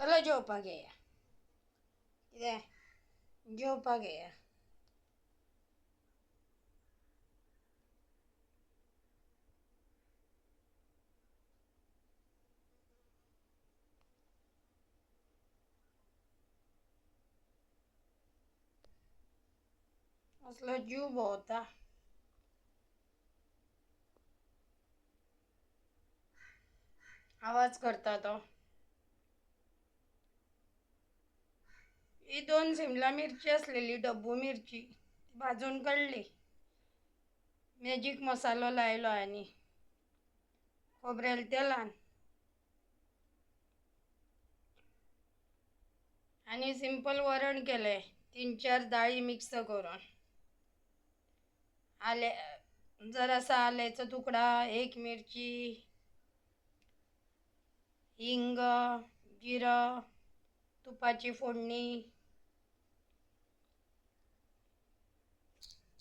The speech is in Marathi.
चला जेवपा घेया कितें जेवपा घेया. असलो जीव भोंवता. आवाज करता तो. ही 2 शिमला मिरची असलेली डब्बू मिरची भाजून काढली. मॅजिक मसालो लायलो आनी खोबरेल तेलान आणि सिंपल वरण केले. 3-4 डाळी मिक्स करून. आले जरासा आल्याचा तुकडा, 1 मिरची, हिंग, जिरं, तुपाची फोडणी,